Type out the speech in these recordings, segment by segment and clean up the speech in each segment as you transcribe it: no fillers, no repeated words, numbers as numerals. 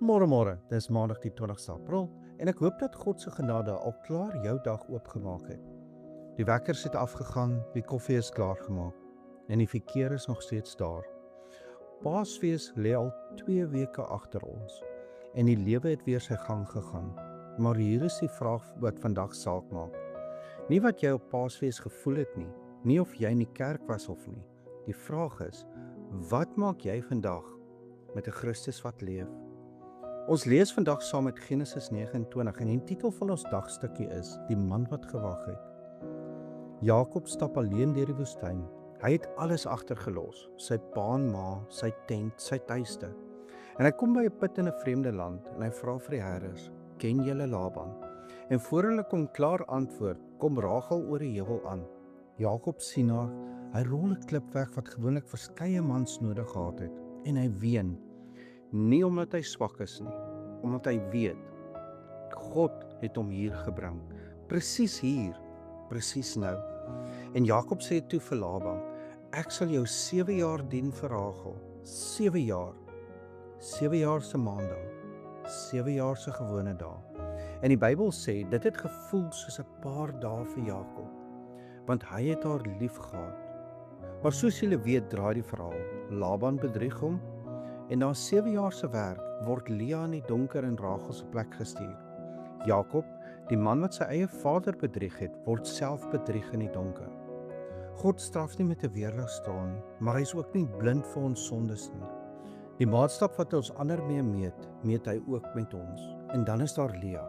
Môre, dis maandag die 20ste April en ek hoop dat God se genade al klaar jou dag oopgemaak het. Die wekkers het afgegaan, die koffie is klaar gemaak en die verkeer is nog steeds daar. Paasfees lê al 2 weke agter ons en die lewe het weer sy gang gegaan. Maar hier is die vraag wat vandag saak maak. Nie wat jy op Paasfees gevoel het nie of jy in die kerk was of nie. Die vraag is, wat maak jy vandag met 'n Christus wat leef? Ons lees vandag saam met Genesis 29 en die titel van ons dagstukkie is Die man wat gewag het. Jakob stap alleen deur die woestyn. Hy het alles agtergelos, sy pa en ma, sy tent, sy tuiste. En hy kom by 'n put in 'n vreemde land en hy vra vir die herders, ken julle Laban? En voor hulle kom klaar antwoord, kom Rachel oor die heuwel aan. Jakob sien haar, hy rol 'n klip weg wat gewoonlik verskeie mans nodig gehad het en hy ween. Nie omdat hy swak is nie, omdat hy weet, God het hom hier gebring, presies hier, presies nou. En Jakob sê toe vir Laban, ek sal jou 7 jaar dien vir Rachel, 7 jaar, 7 jaar se maandag, 7 jaar se gewone dae. En die Bybel sê, dit het gevoel soos 'n paar dae vir Jakob, want hy het haar lief gehad. Maar soos julle weet, draai die verhaal, Laban bedrieg hom, en na 7 jaar se werk word Lea in die donker in Rachel se plek gestuur. Jakob, die man wat sy eie vader bedrieg het, word self bedrieg in die donker. God straf nie met 'n weerligstraal nie, maar hy is ook nie blind vir ons sondes nie. Die maatstaf wat ons ander mee meet hy ook met ons. En dan is daar Lea,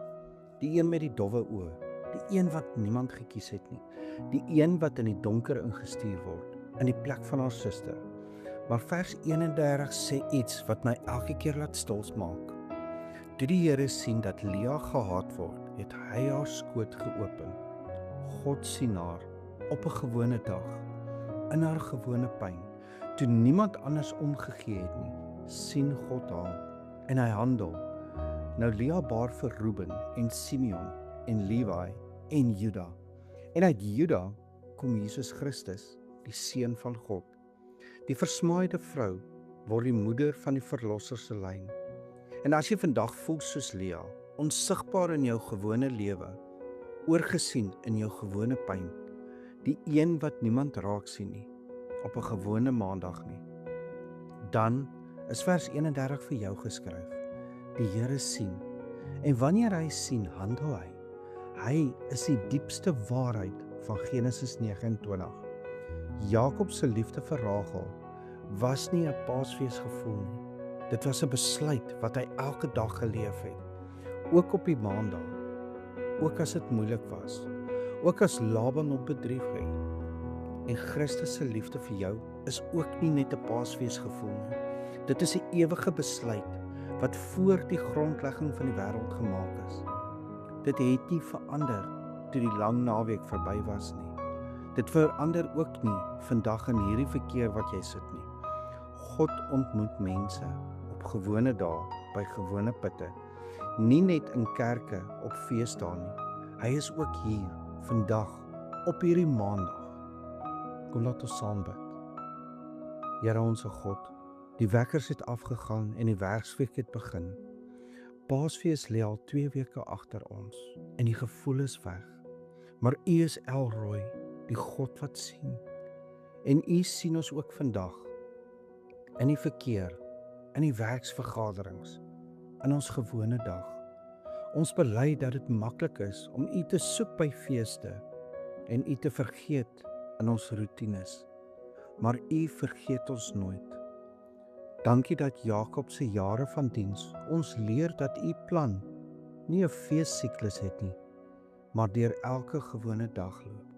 die een met die dowwe oë, die een wat niemand gekies het nie, die een wat in die donker ingestuur word, in die plek van haar suster. Maar vers 31 sê iets wat my elke keer laat stols maak. Toe die Here sien dat Lea gehaat word, het hy haar skoot geopen. God sien haar op 'n gewone dag, in haar gewone pyn. Toe niemand anders omgegee het nie, sien God haar en hy handel. Nou Lea baar vir Reuben en Simeon en Levi en Juda. En uit Juda kom Jesus Christus, die seun van God. Die versmaaide vrou word die moeder van die verlosser se lyn. En as jy vandag voel soos Lea, onsigbaar in jou gewone lewe, oorgesien in jou gewone pyn, die een wat niemand raak sien nie, op 'n gewone maandag nie, dan is vers 31 vir jou geskryf. Die Here sien, en wanneer hy sien, handel hy. Hy is die diepste waarheid van Genesis 29. Jakob se liefde vir Rachel was nie 'n Paasfees gevoel nie. Dit was 'n besluit wat hy elke dag geleef het. Ook op die maandag, ook as dit moeilik was, ook as Laban hom bedrieg het. En Christus se liefde vir jou is ook nie net 'n Paasfees gevoel nie. Dit is 'n ewige besluit wat voor die grondlegging van die wêreld gemaak is. Dit het nie verander toe die lang naweek verby was nie. Dit verander ook nie vandag in hierdie verkeer wat jy sit nie. God ontmoet mense op gewone dae, by gewone putte, nie net in kerke op feesdae nie. Hy is ook hier, vandag, op hierdie maandag. Kom laat ons saam bid. Here onse God, die wekkers het afgegaan en die werksweek het begin. Paasfees lê al 2 weke agter ons en die gevoel is weg. Maar U is El Roi, die God wat sien. En U sien ons ook vandag, in die verkeer, in die werksvergaderings, in ons gewone dag. Ons bely dat dit maklik is om U te soek by feeste en U te vergeet in ons roetines. Maar U vergeet ons nooit. Dankie dat Jakob se jare van diens ons leer dat U plan nie 'n feessiklus het nie, maar deur elke gewone dag loop.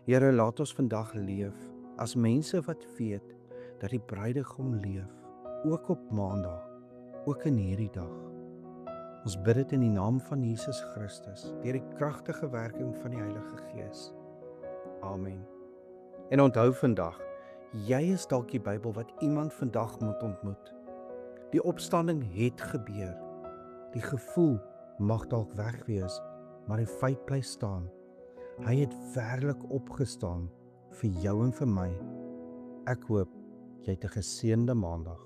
Here, laat ons vandag leef as mense wat weet dat die bruidegom leef, ook op maandag, ook in hierdie dag. Ons bid dit in die naam van Jesus Christus, deur die kragtige werking van die Heilige Gees. Amen. En onthou vandag, jy is dalk die Bybel wat iemand vandag moet ontmoet. Die opstanding het gebeur. Die gevoel mag dalk weg wees, maar die feit bly staan. Hy het werklik opgestaan vir jou en vir my. Ek hoop jy het 'n geseënde maandag.